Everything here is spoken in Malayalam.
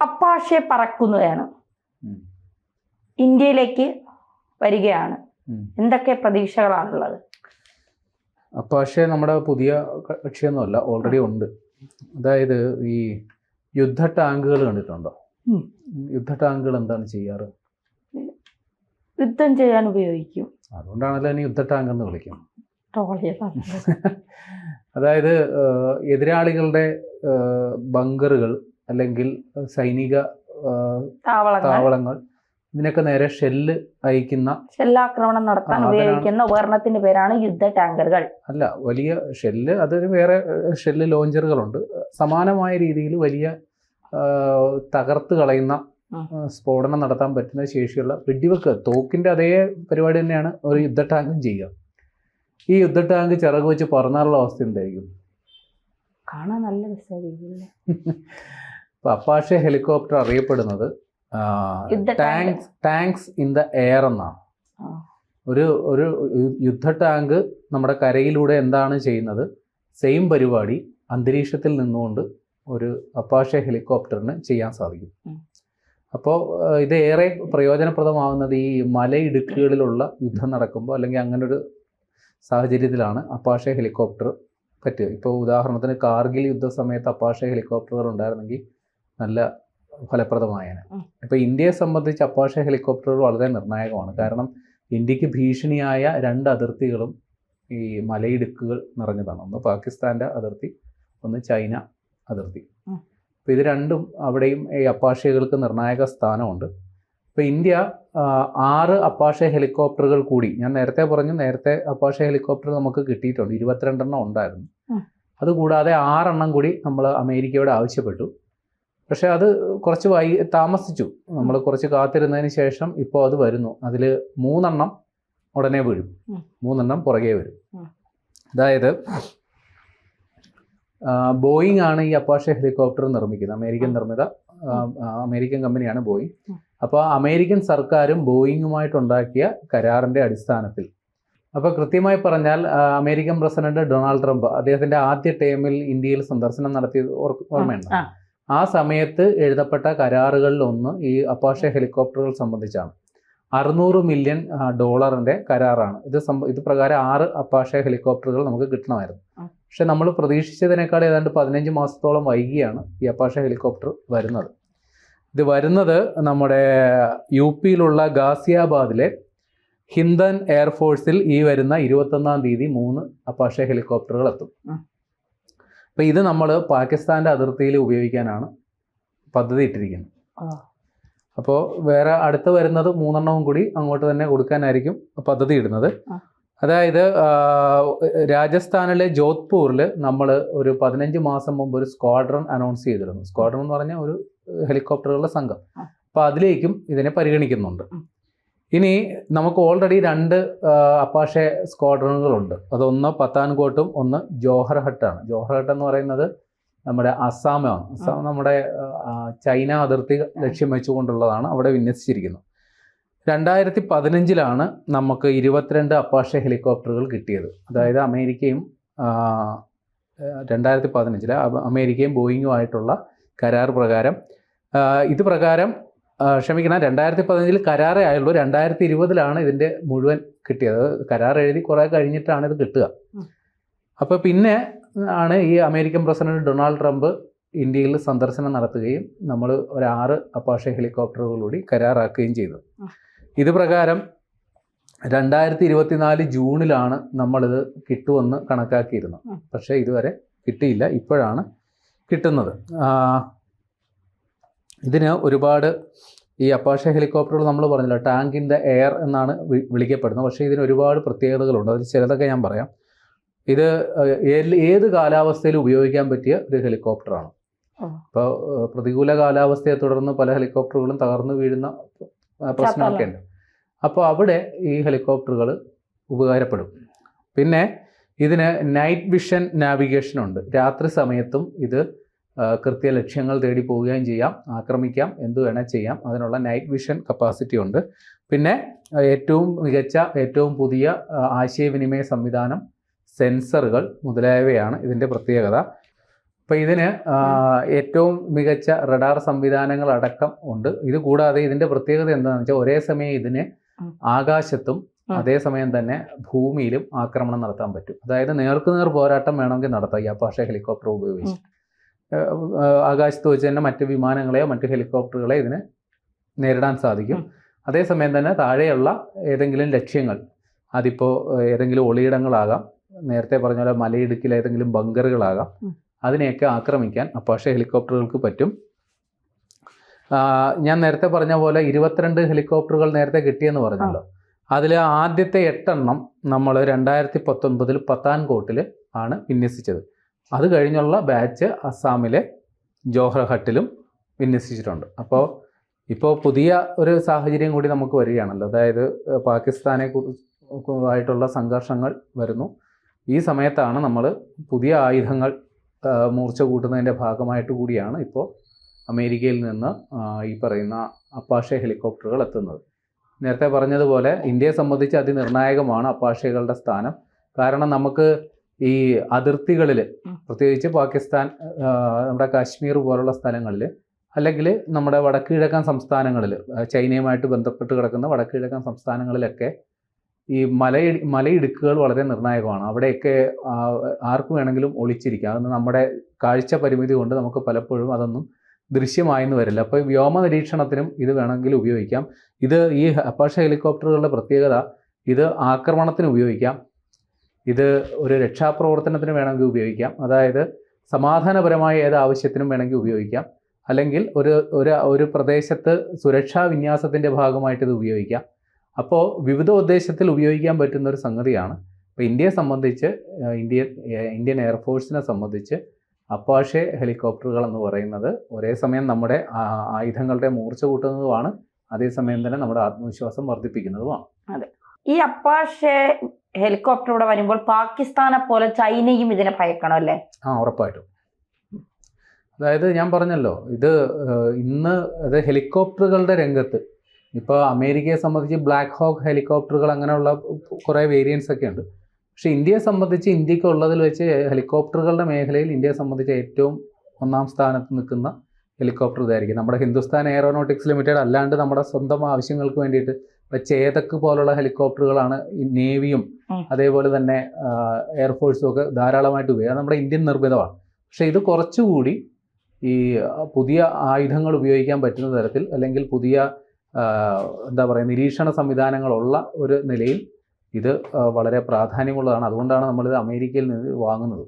അപ്പാഷെ പറക്കുന്നതാണ്, ഇന്ത്യയിലേക്ക് വരികയാണ്. എന്തൊക്കെ പ്രതീക്ഷകളാണുള്ളത്? അപ്പാഷെ നമ്മുടെ പുതിയ കക്ഷിയൊന്നുമല്ല, ഓൾറെഡി ഉണ്ട്. അതായത് ഈ യുദ്ധ ടാങ്കുകൾ കണ്ടിട്ടുണ്ടോ? യുദ്ധ ടാങ്കുകൾ എന്താണ് ചെയ്യാറ്? യുദ്ധം ചെയ്യാൻ ഉപയോഗിക്കും. അതുകൊണ്ടാണല്ലോ ഇനി യുദ്ധ ടാങ്ക് എന്ന് വിളിക്കും. അതായത് എതിരാളികളുടെ ബങ്കറുകൾ അല്ലെങ്കിൽ സൈനിക താവളങ്ങൾ ഇതിനൊക്കെ നേരെ ഷെല്ലാക്രമണം നടത്താൻ ഉപയോഗിക്കുന്ന ഉപകരണത്തിന്റെ പേരാണ് യുദ്ധ ടാങ്കറുകൾ. അല്ല, വലിയ ഷെല്ല്, അതൊരു വേറെ ഷെല്ല് ലോഞ്ചറുകളുണ്ട്. സമാനമായ രീതിയിൽ വലിയ തകർത്ത് കളയുന്ന സ്ഫോടനം നടത്താൻ പറ്റുന്ന ശേഷിയുള്ള വെടിവെക്ക്, തോക്കിന്റെ അതേ പരിപാടി തന്നെയാണ് ഒരു യുദ്ധ ടാങ്കും ചെയ്യുക. ഈ യുദ്ധ ടാങ്ക് ചിറക് വെച്ച് പറന്നാലുള്ള അവസ്ഥ എന്തായിരിക്കും? കാണാൻ നല്ല രസമായിരിക്കും. ഇപ്പൊ അപ്പാഷെ ഹെലികോപ്റ്റർ അറിയപ്പെടുന്നത് ടാങ്ക്സ് ഇൻ ദ എയർ എന്നാണ്. ഒരു യുദ്ധ ടാങ്ക് നമ്മുടെ കരയിലൂടെ എന്താണ് ചെയ്യുന്നത്, സെയിം പരിപാടി അന്തരീക്ഷത്തിൽ നിന്നുകൊണ്ട് ഒരു അപ്പാഷെ ഹെലികോപ്റ്ററിന് ചെയ്യാൻ സാധിക്കും. അപ്പോൾ ഇത് ഏറെ പ്രയോജനപ്രദമാകുന്നത് ഈ മലയിടുക്കുകളിലുള്ള യുദ്ധം നടക്കുമ്പോൾ അല്ലെങ്കിൽ അങ്ങനൊരു സാഹചര്യത്തിലാണ് അപ്പാഷെ ഹെലികോപ്റ്റർ പറ്റുക. ഇപ്പോൾ ഉദാഹരണത്തിന് കാർഗിൽ യുദ്ധ സമയത്ത് അപ്പാഷെ ഹെലികോപ്റ്ററുകൾ ഉണ്ടായിരുന്നെങ്കിൽ നല്ല ഫലപ്രദമായേനെ. ഇപ്പോൾ ഇന്ത്യയെ സംബന്ധിച്ച് അപ്പാഷെ ഹെലികോപ്റ്ററുകൾ വളരെ നിർണായകമാണ്. കാരണം ഇന്ത്യക്ക് ഭീഷണിയായ 2 അതിർത്തികളും ഈ മലയിടുക്കുകൾ നിറഞ്ഞതാണ്. ഒന്ന് പാകിസ്ഥാൻ്റെ അതിർത്തി, ഒന്ന് ചൈന അതിർത്തി. അപ്പോൾ ഇത് രണ്ടും അവിടെയും ഈ അപ്പാഷെകൾക്ക് നിർണായക സ്ഥാനമുണ്ട്. ഇപ്പോൾ ഇന്ത്യ 6 അപ്പാഷെ ഹെലികോപ്റ്ററുകൾ കൂടി, ഞാൻ നേരത്തെ പറഞ്ഞു, നേരത്തെ അപ്പാഷെ ഹെലികോപ്റ്റർ നമുക്ക് കിട്ടിയിട്ടുണ്ട്, 22 എണ്ണം ഉണ്ടായിരുന്നു. അതുകൂടാതെ 6 എണ്ണം കൂടി നമ്മൾ അമേരിക്കയോട് ആവശ്യപ്പെട്ടു. പക്ഷെ അത് കുറച്ച് താമസിച്ചു. നമ്മൾ കുറച്ച് കാത്തിരുന്നതിന് ശേഷം ഇപ്പോൾ അത് വരുന്നു. അതിൽ 3 എണ്ണം ഉടനെ വീഴും, 3 എണ്ണം പുറകെ വരും. അതായത് ബോയിങ് ആണ് ഈ അപ്പാഷെ ഹെലികോപ്റ്റർ നിർമ്മിക്കുന്നത്, അമേരിക്കൻ കമ്പനിയാണ് ബോയിങ്. അപ്പോൾ അമേരിക്കൻ സർക്കാരും ബോയിങ്ങുമായിട്ടുണ്ടാക്കിയ കരാറിൻ്റെ അടിസ്ഥാനത്തിൽ, അപ്പോൾ കൃത്യമായി പറഞ്ഞാൽ അമേരിക്കൻ പ്രസിഡന്റ് ഡൊണാൾഡ് ട്രംപ് അദ്ദേഹത്തിൻ്റെ ആദ്യ ടേമിൽ ഇന്ത്യയിൽ സന്ദർശനം നടത്തിയത് ഓർമ്മയുണ്ട്. ആ സമയത്ത് എഴുതപ്പെട്ട കരാറുകളിലൊന്ന് ഈ അപ്പാഷെ ഹെലികോപ്റ്ററുകൾ സംബന്ധിച്ചാണ്. $600 മില്യൺ കരാറാണ് ഇത് പ്രകാരം 6 അപ്പാഷെ ഹെലികോപ്റ്ററുകൾ നമുക്ക് കിട്ടണമായിരുന്നു. പക്ഷെ നമ്മൾ പ്രതീക്ഷിച്ചതിനേക്കാൾ ഏതാണ്ട് 15 മാസത്തോളം വൈകിയാണ് ഈ അപ്പാഷെ ഹെലികോപ്റ്റർ വരുന്നത്. ഇത് വരുന്നത് നമ്മുടെ UP-യിലുള്ള ഗാസിയാബാദിലെ ഹിന്ദൻ എയർഫോഴ്സിൽ ഈ വരുന്ന 21-ാം തീയതി 3 അപ്പാഷെ ഹെലികോപ്റ്ററുകൾ എത്തും. അപ്പോൾ ഇത് നമ്മൾ പാകിസ്ഥാൻ്റെ അതിർത്തിയിൽ ഉപയോഗിക്കാനാണ് പദ്ധതി ഇട്ടിരിക്കുന്നത്. അപ്പോൾ വേറെ അടുത്ത് വരുന്നത് 3 എണ്ണവും കൂടി അങ്ങോട്ട് തന്നെ കൊടുക്കാനായിരിക്കും പദ്ധതി ഇടുന്നത്. അതായത് രാജസ്ഥാനിലെ ജോധ്പൂരിൽ നമ്മൾ ഒരു 15 മാസം മുമ്പ് ഒരു സ്ക്വാഡ്രൺ അനൗൺസ് ചെയ്തിരുന്നു. സ്ക്വാഡ്രൺ എന്ന് പറഞ്ഞാൽ ഒരു ഹെലികോപ്റ്ററുകളുടെ സംഘം. അപ്പോൾ അതിലേക്കും ഇതിനെ പരിഗണിക്കുന്നുണ്ട്. ഇനി നമുക്ക് ഓൾറെഡി 2 അപ്പാഷെ സ്ക്വാഡ്രണുകളുണ്ട്. അതൊന്ന് പത്താൻകോട്ടും ഒന്ന് ജോഹർഹട്ടാണ്. ജോഹർഹട്ട് എന്ന് പറയുന്നത് നമ്മുടെ അസ്സാമാണ്. അസ്സാം നമ്മുടെ ചൈന അതിർത്തി ലക്ഷ്യം വെച്ചുകൊണ്ടുള്ളതാണ്, അവിടെ വിന്യസിച്ചിരിക്കുന്നത്. 2015-ലാണ് നമുക്ക് 22 അപ്പാഷെ ഹെലികോപ്റ്ററുകൾ കിട്ടിയത്. അതായത് അമേരിക്കയും 2015 അമേരിക്കയും ബോയിങ്ങുമായിട്ടുള്ള കരാർ പ്രകാരം, ഇത് പ്രകാരം 2015 കരാറേ ആയുള്ളൂ. 2020-ലാണ് ഇതിൻ്റെ മുഴുവൻ കിട്ടിയത്. കരാർ എഴുതി കുറേ കഴിഞ്ഞിട്ടാണ് ഇത് കിട്ടുക. അപ്പോൾ പിന്നെ ആണ് ഈ അമേരിക്കൻ പ്രസിഡന്റ് ഡൊണാൾഡ് ട്രംപ് ഇന്ത്യയിൽ സന്ദർശനം നടത്തുകയും നമ്മൾ ഒരു 6 അപ്പാഷെ ഹെലികോപ്റ്ററുകളൂടി കരാറാക്കുകയും ചെയ്തു. ഇത് പ്രകാരം 2024 ജൂണിലാണ് നമ്മളിത് കിട്ടുമെന്ന് കണക്കാക്കിയിരുന്നത്. പക്ഷേ ഇതുവരെ കിട്ടിയില്ല, ഇപ്പോഴാണ് കിട്ടുന്നത്. ഇതിന് ഒരുപാട് ഈ അപ്പാഷെ ഹെലികോപ്റ്ററുകൾ നമ്മൾ പറഞ്ഞില്ല, ടാങ്ക് ഇൻ ദ എയർ എന്നാണ് വിളിക്കപ്പെടുന്നത്. പക്ഷേ ഇതിന് ഒരുപാട് പ്രത്യേകതകളുണ്ട്. അതിൽ ചിലതൊക്കെ ഞാൻ പറയാം. ഇത് ഏത് കാലാവസ്ഥയിൽ ഉപയോഗിക്കാൻ പറ്റിയ ഒരു ഹെലികോപ്റ്ററാണ്. ഇപ്പോൾ പ്രതികൂല കാലാവസ്ഥയെ തുടർന്ന് പല ഹെലികോപ്റ്ററുകളും തകർന്നു വീഴുന്ന പ്രശ്നമൊക്കെ ഉണ്ട്. അപ്പോൾ അവിടെ ഈ ഹെലികോപ്റ്ററുകൾ ഉപകാരപ്പെടും. പിന്നെ ഇതിന് നൈറ്റ് വിഷൻ നാവിഗേഷനുണ്ട്. രാത്രി സമയത്തും ഇത് കൃത്യ ലക്ഷ്യങ്ങൾ തേടി പോവുകയും ചെയ്യാം, ആക്രമിക്കാം, എന്തു വേണേൽ ചെയ്യാം. അതിനുള്ള നൈറ്റ് വിഷൻ കപ്പാസിറ്റി ഉണ്ട്. പിന്നെ ഏറ്റവും മികച്ച, ഏറ്റവും പുതിയ ആശയവിനിമയ സംവിധാനം, സെൻസറുകൾ മുതലായവയാണ് ഇതിൻ്റെ പ്രത്യേകത. അപ്പോൾ ഇതിന് ഏറ്റവും മികച്ച റഡാർ സംവിധാനങ്ങൾ അടക്കം ഉണ്ട്. ഇത് കൂടാതെ ഇതിന്റെ പ്രത്യേകത എന്താണെന്ന് വെച്ചാൽ ഒരേ സമയം ഇതിന് ആകാശത്തും അതേസമയം തന്നെ ഭൂമിയിലും ആക്രമണം നടത്താൻ പറ്റും. അതായത് നേർക്കുനേർ പോരാട്ടം വേണമെങ്കിൽ നടത്താം ഈ അപ്പാഷെ ഹെലികോപ്റ്റർ ഉപയോഗിച്ച്. ആകാശത്ത് വെച്ച് തന്നെ മറ്റ് വിമാനങ്ങളെയോ മറ്റ് ഹെലികോപ്റ്ററുകളെ ഇതിന് നേരിടാൻ സാധിക്കും. അതേസമയം തന്നെ താഴെയുള്ള ഏതെങ്കിലും ലക്ഷ്യങ്ങൾ, അതിപ്പോൾ ഏതെങ്കിലും ഒളിയിടങ്ങളാകാം, നേരത്തെ പറഞ്ഞ പോലെ മലയിടുക്കിൽ ഏതെങ്കിലും ബങ്കറുകളാകാം, അതിനെയൊക്കെ ആക്രമിക്കാൻ അപ്പാഷെ ഹെലികോപ്റ്ററുകൾക്ക് പറ്റും. ഞാൻ നേരത്തെ പറഞ്ഞ പോലെ 22 ഹെലികോപ്റ്ററുകൾ നേരത്തെ കിട്ടിയെന്ന് പറഞ്ഞല്ലോ. അതിൽ ആദ്യത്തെ 8 എണ്ണം നമ്മൾ 2019 പത്താൻകോട്ടിൽ ആണ് വിന്യസിച്ചത്. അത് കഴിഞ്ഞുള്ള ബാച്ച് അസ്സാമിലെ ജോഹർഹട്ടിലും വിന്യസിച്ചിട്ടുണ്ട്. അപ്പോൾ ഇപ്പോൾ പുതിയ ഒരു സാഹചര്യം കൂടി നമുക്ക് വരികയാണല്ലോ. അതായത് പാകിസ്ഥാനെ ആയിട്ടുള്ള സംഘർഷങ്ങൾ വരുന്നു. ഈ സമയത്താണ് നമ്മൾ പുതിയ ആയുധങ്ങൾ മൂർച്ച കൂട്ടുന്നതിൻ്റെ ഭാഗമായിട്ട് കൂടിയാണ് ഇപ്പോൾ അമേരിക്കയിൽ നിന്ന് ഈ പറയുന്ന അപ്പാഷെ ഹെലികോപ്റ്ററുകൾ എത്തുന്നത്. നേരത്തെ പറഞ്ഞതുപോലെ ഇന്ത്യയെ സംബന്ധിച്ച് അതിനിർണായകമാണ് അപ്പാഷെകളുടെ സ്ഥാനം. കാരണം നമുക്ക് ഈ അതിർത്തികളിൽ, പ്രത്യേകിച്ച് പാകിസ്ഥാൻ, നമ്മുടെ കാശ്മീർ പോലുള്ള സ്ഥലങ്ങളിൽ, അല്ലെങ്കിൽ നമ്മുടെ വടക്ക് കിഴക്കൻ സംസ്ഥാനങ്ങളിൽ, ചൈനയുമായിട്ട് ബന്ധപ്പെട്ട് കിടക്കുന്ന വടക്ക് കിഴക്കൻ സംസ്ഥാനങ്ങളിലൊക്കെ ഈ മലയിടുക്കുകൾ വളരെ നിർണായകമാണ്. അവിടെയൊക്കെ ആർക്ക് വേണമെങ്കിലും ഒളിച്ചിരിക്കാം. അതൊന്ന് നമ്മുടെ കാഴ്ച പരിമിതി കൊണ്ട് നമുക്ക് പലപ്പോഴും അതൊന്നും ദൃശ്യമായെന്ന് വരില്ല. അപ്പോൾ വ്യോമ നിരീക്ഷണത്തിനും ഇത് വേണമെങ്കിൽ ഉപയോഗിക്കാം. ഇത് ഈ അപ്പാഷെ ഹെലികോപ്റ്ററുകളുടെ പ്രത്യേകത, ഇത് ആക്രമണത്തിന് ഉപയോഗിക്കാം, ഇത് ഒരു രക്ഷാപ്രവർത്തനത്തിന് വേണമെങ്കിൽ ഉപയോഗിക്കാം, അതായത് സമാധാനപരമായ ഏത് ആവശ്യത്തിനും വേണമെങ്കിൽ ഉപയോഗിക്കാം, അല്ലെങ്കിൽ ഒരു പ്രദേശത്ത് സുരക്ഷാ വിന്യാസത്തിൻ്റെ ഭാഗമായിട്ട് ഇത് ഉപയോഗിക്കാം. അപ്പോൾ വിവിധ ഉദ്ദേശത്തിൽ ഉപയോഗിക്കാൻ പറ്റുന്ന ഒരു സംഗതിയാണ്. അപ്പോൾ ഇന്ത്യയെ സംബന്ധിച്ച്, ഇന്ത്യൻ എയർഫോഴ്സിനെ സംബന്ധിച്ച് അപ്പാഷെ ഹെലികോപ്റ്ററുകൾ എന്ന് പറയുന്നത് ഒരേ സമയം നമ്മുടെ ആയുധങ്ങളുടെ മൂർച്ച കൂട്ടുന്നതുമാണ്, അതേസമയം തന്നെ നമ്മുടെ ആത്മവിശ്വാസം വർദ്ധിപ്പിക്കുന്നതുമാണ്. അതെ, ഈ അപ്പാഷെ ഹെലികോപ്റ്റർ ഇവിടെ വരുമ്പോൾ പാകിസ്ഥാനെ പോലെ ചൈനയും ഇതിനെ ഭയക്കണം അല്ലേ? ഉറപ്പായിട്ടും. അതായത് ഞാൻ പറഞ്ഞല്ലോ, ഇന്ന് ഹെലികോപ്റ്ററുകളുടെ രംഗത്ത് ഇപ്പോൾ അമേരിക്കയെ സംബന്ധിച്ച് ബ്ലാക്ക് ഹോക്ക് ഹെലികോപ്റ്ററുകൾ അങ്ങനെയുള്ള കുറേ വേരിയൻസ് ഒക്കെ ഉണ്ട്. പക്ഷേ ഇന്ത്യയെ സംബന്ധിച്ച്, ഇന്ത്യക്ക് ഉള്ളതിൽ വെച്ച് ഹെലികോപ്റ്ററുകളുടെ മേഖലയിൽ ഇന്ത്യയെ സംബന്ധിച്ച് ഏറ്റവും ഒന്നാം സ്ഥാനത്ത് നിൽക്കുന്ന ഹെലികോപ്റ്റർ ഇതായിരിക്കും. നമ്മുടെ ഹിന്ദുസ്ഥാൻ എയറോനോട്ടിക്സ് ലിമിറ്റഡ് അല്ലാണ്ട് നമ്മുടെ സ്വന്തം ആവശ്യങ്ങൾക്ക് വേണ്ടിയിട്ട് ചേതക്ക് പോലുള്ള ഹെലികോപ്റ്ററുകളാണ് നേവിയും അതേപോലെ തന്നെ എയർഫോഴ്സും ഒക്കെ ധാരാളമായിട്ട് ഉപയോഗിക്കുക. നമ്മുടെ ഇന്ത്യൻ നിർമ്മിതമാണ്. പക്ഷേ ഇത് കുറച്ചുകൂടി ഈ പുതിയ ആയുധങ്ങൾ ഉപയോഗിക്കാൻ പറ്റുന്ന തരത്തിൽ, അല്ലെങ്കിൽ പുതിയ നിരീക്ഷണ സംവിധാനങ്ങളുള്ള ഒരു നിലയിൽ ഇത് വളരെ പ്രാധാന്യമുള്ളതാണ്. അതുകൊണ്ടാണ് നമ്മളിത് അമേരിക്കയിൽ നിന്ന് വാങ്ങുന്നത്.